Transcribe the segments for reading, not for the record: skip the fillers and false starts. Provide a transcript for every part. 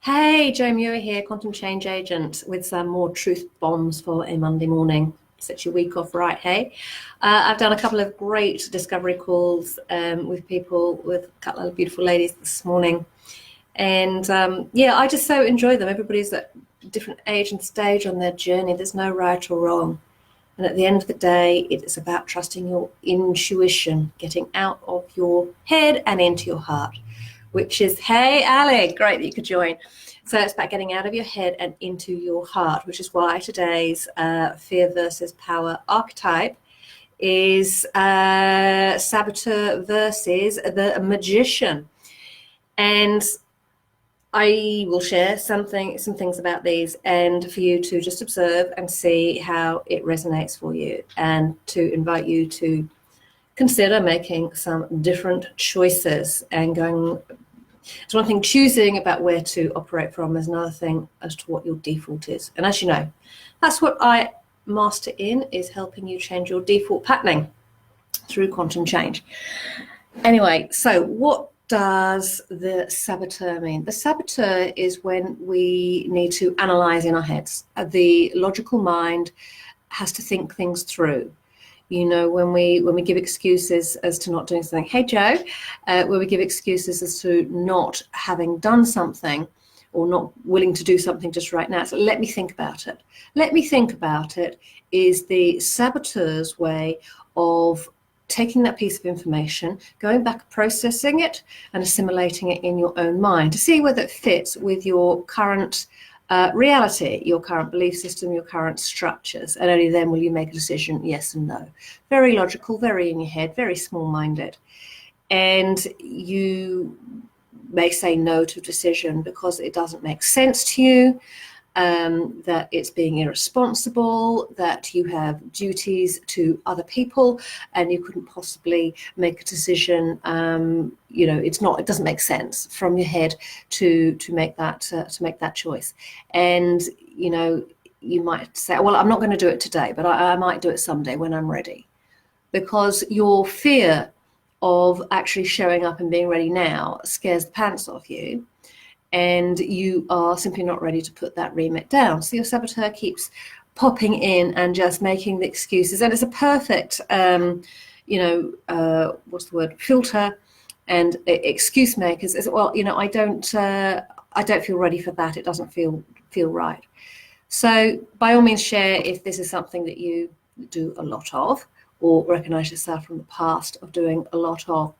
Hey, Joe Muir here, Quantum Change Agent, with some more truth bombs for a Monday morning. Set your week off right, hey? I've done a couple of great discovery calls with people, with a couple of beautiful ladies this morning. And yeah, I just so enjoy them. Everybody's at a different age and stage on their journey. There's no right or wrong. And at the end of the day, it's about trusting your intuition, getting out of your head and into your heart, which is, hey, Ali, great that you could join. So it's about getting out of your head and into your heart, which is why today's fear versus power archetype is Saboteur versus the Magician. And I will share some things about these, and for you to just observe and see how it resonates for you, and to invite you to consider making some different choices and going. It's one thing choosing about where to operate from. There's another thing as to what your default is. And as you know, that's what I master in, is helping you change your default patterning through quantum change. Anyway, so what does the saboteur mean? The saboteur is when we need to analyze in our heads. The logical mind has to think things through. You know, when we give excuses as to not doing something, hey Joe, when we give excuses as to not having done something or not willing to do something just right now, so let me think about it. Let me think about it is the saboteur's way of taking that piece of information, going back, processing it and assimilating it in your own mind to see whether it fits with your current reality, your current belief system, your current structures, and only then will you make a decision, yes and no. Very logical, very in your head, very small-minded. And you may say no to a decision because it doesn't make sense to you, that it's being irresponsible, that you have duties to other people and you couldn't possibly make a decision. It doesn't make sense from your head to make that choice. And you might say, well, I'm not going to do it today, but I might do it someday when I'm ready, because your fear of actually showing up and being ready now scares the pants off you. And you are simply not ready to put that remit down. So your saboteur keeps popping in and just making the excuses. And it's a perfect, filter and excuse makers. As well, I don't feel ready for that. It doesn't feel right. So by all means, share if this is something that you do a lot of, or recognize yourself from the past of doing a lot of.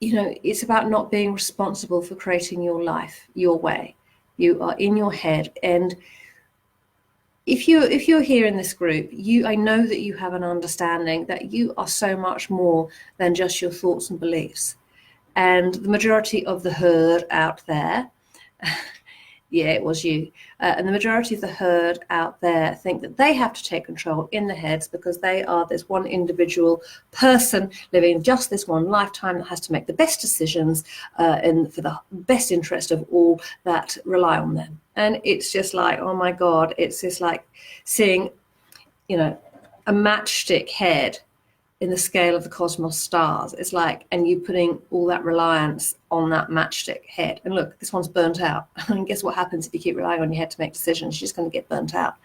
It's about not being responsible for creating your life your way. You are in your head. And if you're here in this group, I know that you have an understanding that you are so much more than just your thoughts and beliefs. And the majority of the herd out there, yeah, it was you. And the majority of the herd out there think that they have to take control in their heads because they are this one individual person living just this one lifetime that has to make the best decisions and for the best interest of all that rely on them. And it's just like, oh my God, it's just like seeing, a matchstick head in the scale of the cosmos stars. It's like, and you putting all that reliance on that matchstick head. And look, this one's burnt out. And guess what happens if you keep relying on your head to make decisions? You're just going to get burnt out.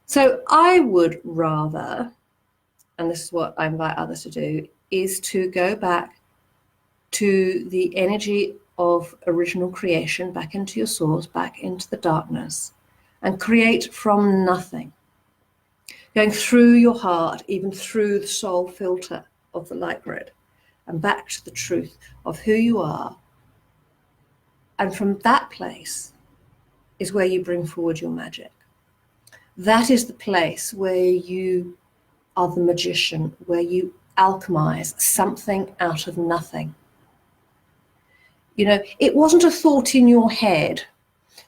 So I would rather, and this is what I invite others to do, is to go back to the energy of original creation, back into your source, back into the darkness, and create from nothing. Going through your heart, even through the soul filter of the light grid, and back to the truth of who you are. And from that place is where you bring forward your magic. That is the place where you are the magician, where you alchemize something out of nothing. It wasn't a thought in your head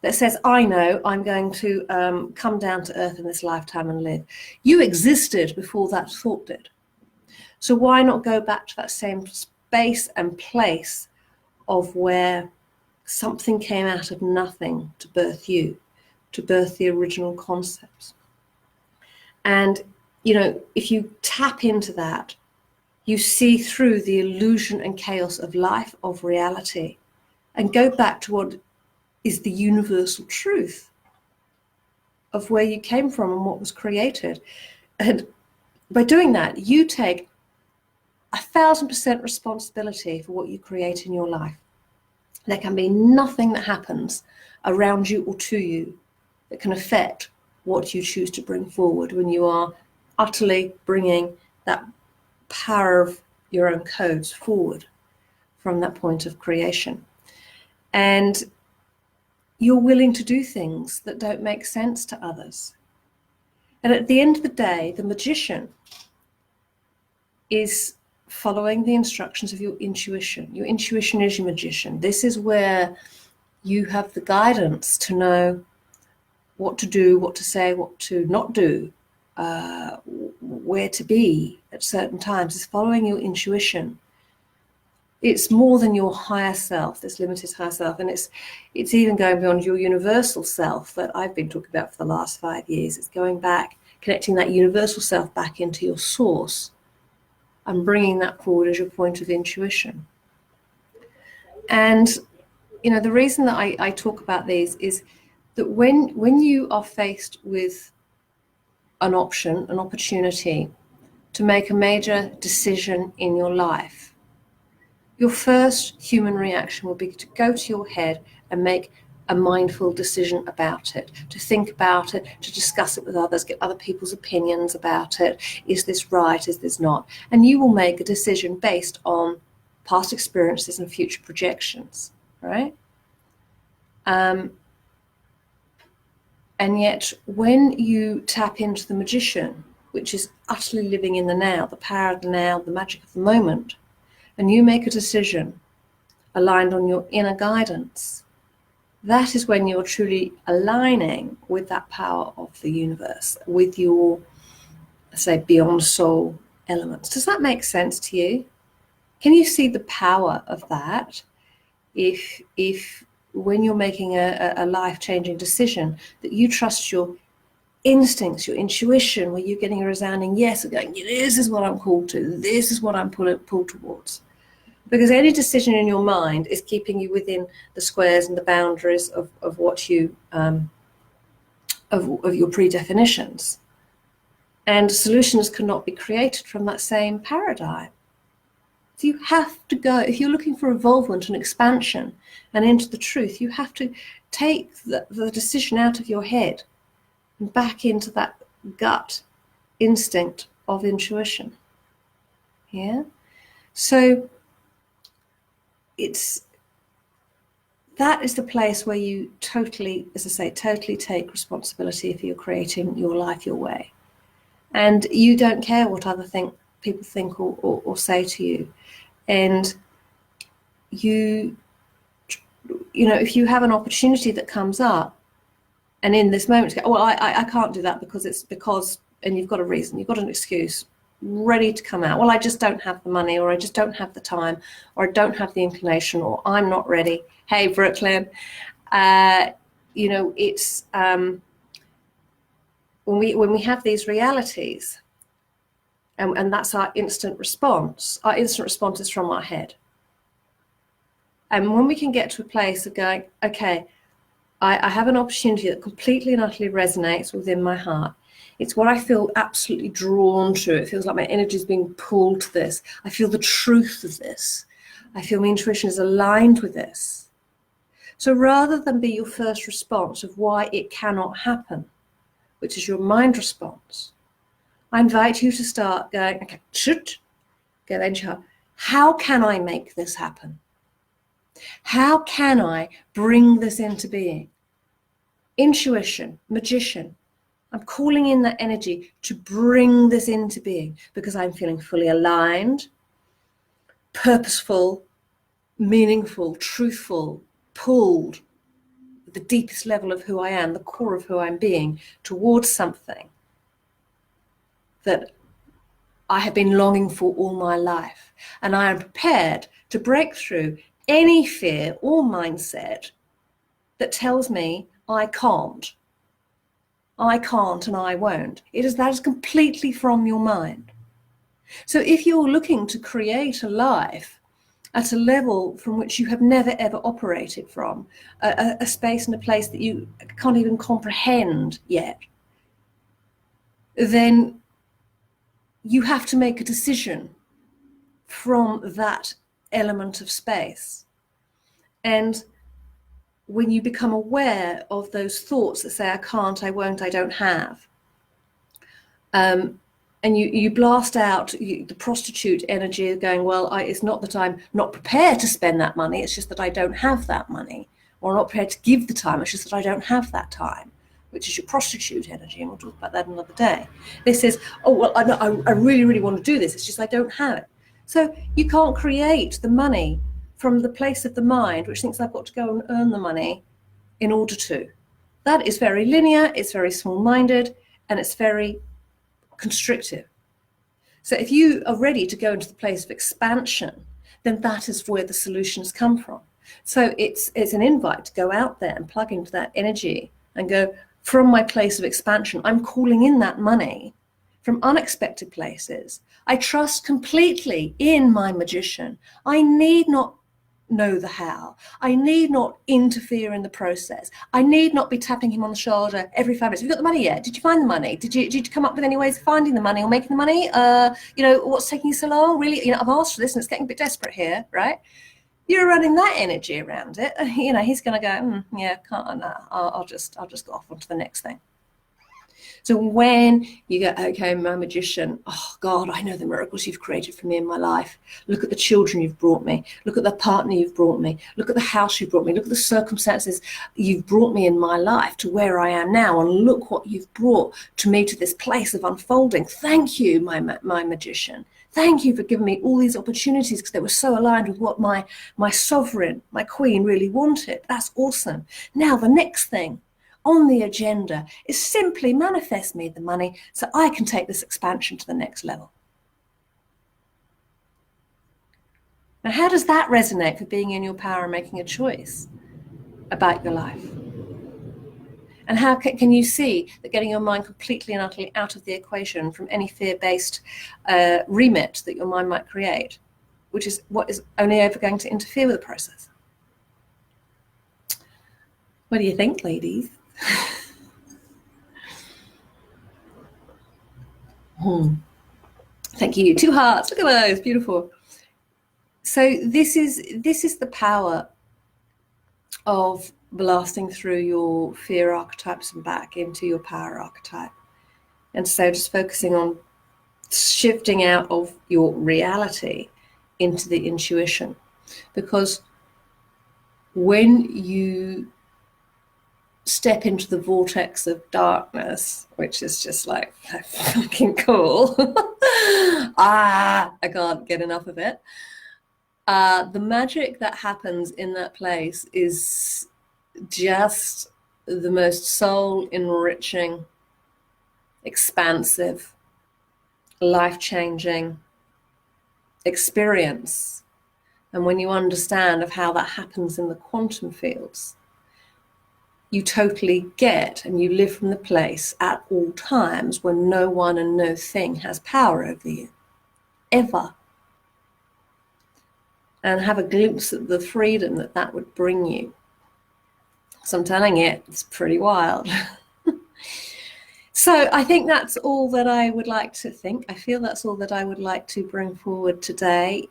that says, I know I'm going to come down to earth in this lifetime and live. You existed before that thought did. So why not go back to that same space and place of where something came out of nothing to birth you, to birth the original concepts. And, if you tap into that, You see through the illusion and chaos of life, of reality, and go back to what is the universal truth of where you came from and what was created. And by doing that, you take 1,000% responsibility for what you create in your life. There can be nothing that happens around you or to you that can affect what you choose to bring forward when you are utterly bringing that power of your own codes forward from that point of creation. And you're willing to do things that don't make sense to others. And at the end of the day, the magician is following the instructions of your intuition. Your intuition is your magician. This is where you have the guidance to know what to do, what to say, what to not do, where to be at certain times. Is following your intuition. It's more than your higher self, this limited higher self, and it's even going beyond your universal self that I've been talking about for the last 5 years. It's going back, connecting that universal self back into your source and bringing that forward as your point of intuition. And the reason that I talk about these is that when you are faced with an option, an opportunity to make a major decision in your life, your first human reaction will be to go to your head and make a mindful decision about it, to think about it, to discuss it with others, get other people's opinions about it. Is this right? Is this not? And you will make a decision based on past experiences and future projections, right? And yet when you tap into the magician, which is utterly living in the now, the power of the now, the magic of the moment, and you make a decision aligned on your inner guidance, that is when you're truly aligning with that power of the universe, with your, say, beyond soul elements. Does that make sense to you? Can you see the power of that? If when you're making a life-changing decision, that you trust your instincts, your intuition, where you're getting a resounding yes, and going, this is what I'm called to, this is what I'm pulled towards. Because any decision in your mind is keeping you within the squares and the boundaries of what you of your predefinitions. And solutions cannot be created from that same paradigm. So you have to go, if you're looking for involvement and expansion and into the truth, you have to take the decision out of your head and back into that gut instinct of intuition. Yeah? So that is the place where you totally, as I say, totally take responsibility for you creating your life your way. And you don't care what other people think or say to you. And you if you have an opportunity that comes up, and in this moment, you go, well, I can't do that because, and you've got a reason, you've got an excuse ready to come out. Well, I just don't have the money, or I just don't have the time, or I don't have the inclination, or I'm not ready. Hey, Brooklyn, it's when we have these realities, and that's our instant response. Our instant response is from our head. And when we can get to a place of going, okay, I have an opportunity that completely and utterly resonates within my heart. It's what I feel absolutely drawn to. It feels like my energy is being pulled to this. I feel the truth of this. I feel my intuition is aligned with this. So rather than be your first response of why it cannot happen, which is your mind response, I invite you to start going, okay, go then, how can I make this happen? How can I bring this into being? Intuition, magician. I'm calling in that energy to bring this into being because I'm feeling fully aligned, purposeful, meaningful, truthful, pulled at the deepest level of who I am, the core of who I'm being, towards something that I have been longing for all my life. And I am prepared to break through any fear or mindset that tells me I can't and I won't. That is completely from your mind. So if you're looking to create a life at a level from which you have never ever operated from, a space and a place that you can't even comprehend yet, then you have to make a decision from that element of space. And when you become aware of those thoughts that say, I can't, I won't, I don't have, and you blast out the prostitute energy of going, well, it's not that I'm not prepared to spend that money, it's just that I don't have that money, or not prepared to give the time, it's just that I don't have that time, which is your prostitute energy, and we'll talk about that another day. This is, oh, well, I really, really want to do this, it's just I don't have it. So you can't create the money from the place of the mind, which thinks I've got to go and earn the money in order to. That is very linear, it's very small-minded, and it's very constrictive. So if you are ready to go into the place of expansion, then that is where the solutions come from. So it's an invite to go out there and plug into that energy and go, from my place of expansion, I'm calling in that money from unexpected places. I trust completely in my magician. I need not know the how. I need not interfere in the process. I need not be tapping him on the shoulder every 5 minutes. Have you got the money yet? Did you find the money? Did you come up with any ways of finding the money or making the money? What's taking you so long? Really, I've asked for this and it's getting a bit desperate here, right? You're running that energy around it. He's going to go, yeah, can't. No, I'll just go off onto the next thing. So when you go, okay, my magician, oh God, I know the miracles you've created for me in my life. Look at the children you've brought me. Look at the partner you've brought me. Look at the house you've brought me. Look at the circumstances you've brought me in my life to where I am now. And look what you've brought to me to this place of unfolding. Thank you, my magician. Thank you for giving me all these opportunities because they were so aligned with what my sovereign, my queen really wanted. That's awesome. Now the next thing on the agenda is simply manifest me the money so I can take this expansion to the next level. Now, how does that resonate for being in your power and making a choice about your life? And how can you see that getting your mind completely and utterly out of the equation from any fear-based remit that your mind might create, which is what is only ever going to interfere with the process? What do you think, ladies? Thank you. 2 hearts. Look at those. Beautiful. So this is the power of blasting through your fear archetypes and back into your power archetype. And so just focusing on shifting out of your reality into the intuition. Because when you step into the vortex of darkness, which is just like fucking cool. I can't get enough of it. The magic that happens in that place is just the most soul enriching, expansive, life-changing experience. And when you understand of how that happens in the quantum fields, you totally get and you live from the place at all times when no one and no thing has power over you, ever. And have a glimpse of the freedom that that would bring you. So I'm telling you, it's pretty wild. So I think that's all that I would like to think. I feel that's all that I would like to bring forward today.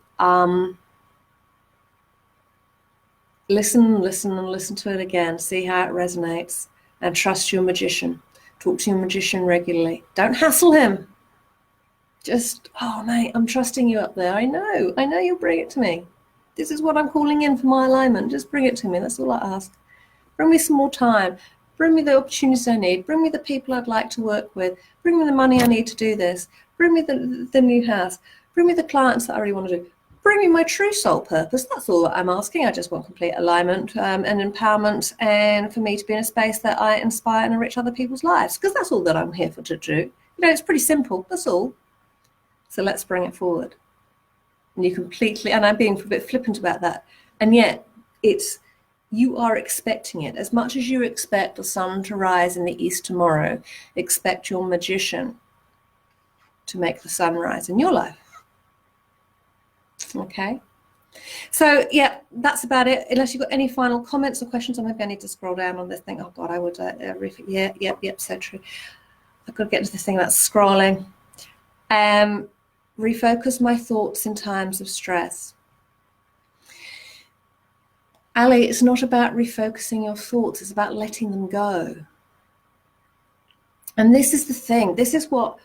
Listen to it again. See how it resonates. And trust your magician. Talk to your magician regularly. Don't hassle him. Just, oh mate, I'm trusting you up there. I know you'll bring it to me. This is what I'm calling in for my alignment. Just bring it to me. That's all I ask. Bring me some more time. Bring me the opportunities I need. Bring me the people I'd like to work with. Bring me the money I need to do this. Bring me the new house. Bring me the clients that I really want to do. Bring me my true soul purpose. That's all that I'm asking. I just want complete alignment and empowerment, and for me to be in a space that I inspire and enrich other people's lives, because that's all that I'm here for to do. It's pretty simple. That's all. So let's bring it forward. And you completely, and I'm being a bit flippant about that, and yet you are expecting it. As much as you expect the sun to rise in the east tomorrow, expect your magician to make the sun rise in your life. Okay. So yeah, that's about it. Unless you've got any final comments or questions, or maybe I need to scroll down on this thing. Oh God, I would. Yep. So true. I've got to get into this thing about scrolling. Refocus my thoughts in times of stress. Ali, it's not about refocusing your thoughts. It's about letting them go. And this is the thing. This is what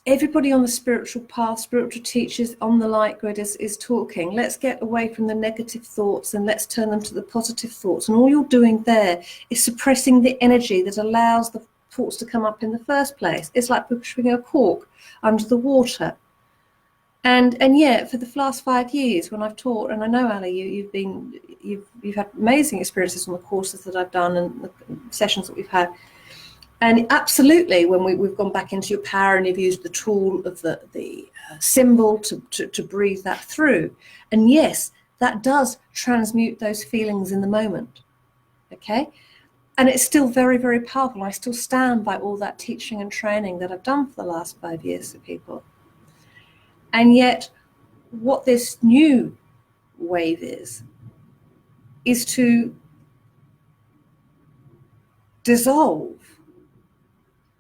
everybody on the spiritual path, spiritual teachers on the light grid is talking. Let's get away from the negative thoughts and let's turn them to the positive thoughts. And all you're doing there is suppressing the energy that allows the thoughts to come up in the first place. It's like pushing a cork under the water. And yet, for the last 5 years, when I've taught, and I know Ali, you've had amazing experiences on the courses that I've done and the sessions that we've had. And absolutely, when we've gone back into your power and you've used the tool of the symbol to breathe that through. And yes, that does transmute those feelings in the moment. Okay? And it's still very, very powerful. I still stand by all that teaching and training that I've done for the last 5 years for people. And yet, what this new wave is to dissolve,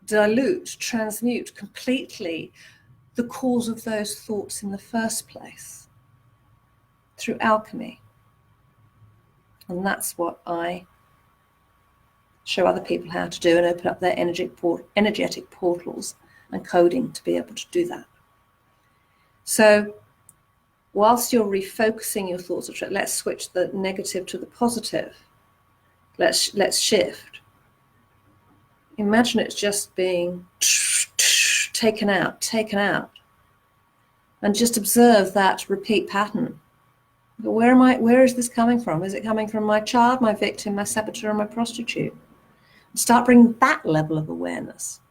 dilute, transmute completely the cause of those thoughts in the first place through alchemy. And that's what I show other people how to do and open up their energetic portals and coding to be able to do that. So whilst you're refocusing your thoughts, let's switch the negative to the positive. Let's shift. Imagine it's just being taken out, and just observe that repeat pattern. But where is this coming from? Is it coming from my child, my victim, my saboteur, or my prostitute? Start bringing that level of awareness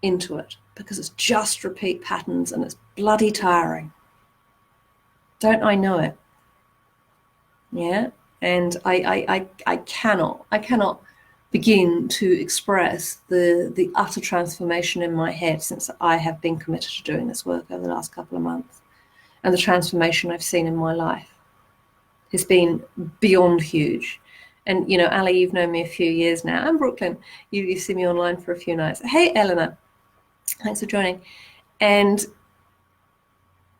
into it, because it's just repeat patterns and it's bloody tiring. Don't I know it? Yeah. And I cannot begin to express the utter transformation in my head since I have been committed to doing this work over the last couple of months. And the transformation I've seen in my life has been beyond huge. And, you know, Ali, you've known me a few years now. I'm Brooklyn. You see me online for a few nights. Hey, Eleanor. Thanks for joining. And,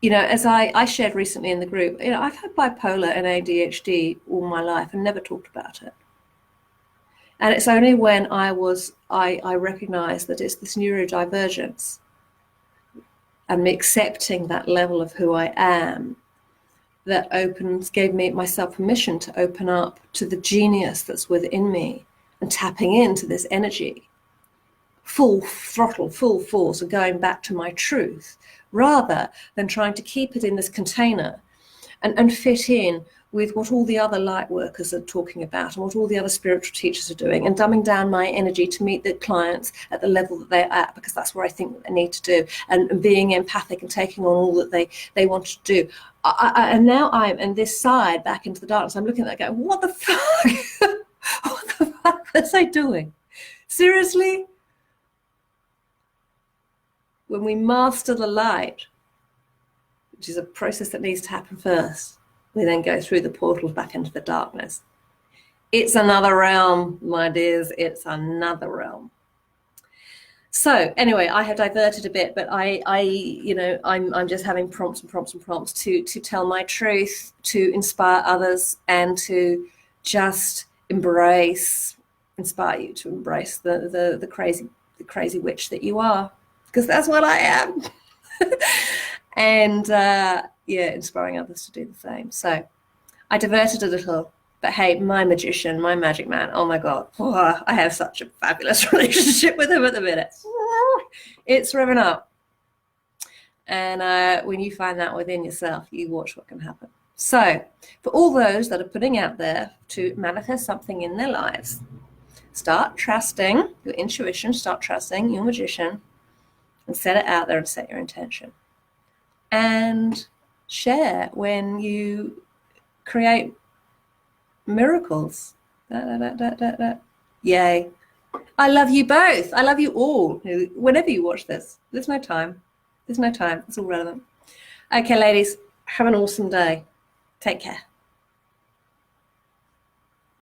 you know, as I shared recently in the group, you know, I've had bipolar and ADHD all my life and never talked about it. And it's only when I recognized that it's this neurodivergence and me accepting that level of who I am that gave myself permission to open up to the genius that's within me and tapping into this energy, full throttle, full force, and going back to my truth, rather than trying to keep it in this container and fit in with what all the other light workers are talking about and what all the other spiritual teachers are doing, and dumbing down my energy to meet the clients at the level that they're at, because that's where I think I need to do, and being empathic and taking on all that they want to do. And now I'm in this side back into the darkness. I'm looking at that going, what the fuck? What the fuck was I doing? Seriously? When we master the light, which is a process that needs to happen first, we then go through the portals back into the darkness. It's another realm, my dears. It's another realm. So anyway, I have diverted a bit, but I'm just having prompts to tell my truth, to inspire others, and to just inspire you to embrace the crazy witch that you are, because that's what I am. And inspiring others to do the same. So I diverted a little, but hey, my magician, my magic man, oh my God, I have such a fabulous relationship with him at the minute. It's revving up. And when you find that within yourself, you watch what can happen. So for all those that are putting out there to manifest something in their lives, start trusting your intuition, start trusting your magician, and set it out there and set your intention. And share when you create miracles. Yay. I love you both. I love you all. Whenever you watch this, there's no time. It's all relevant. Okay, ladies, have an awesome day. Take care.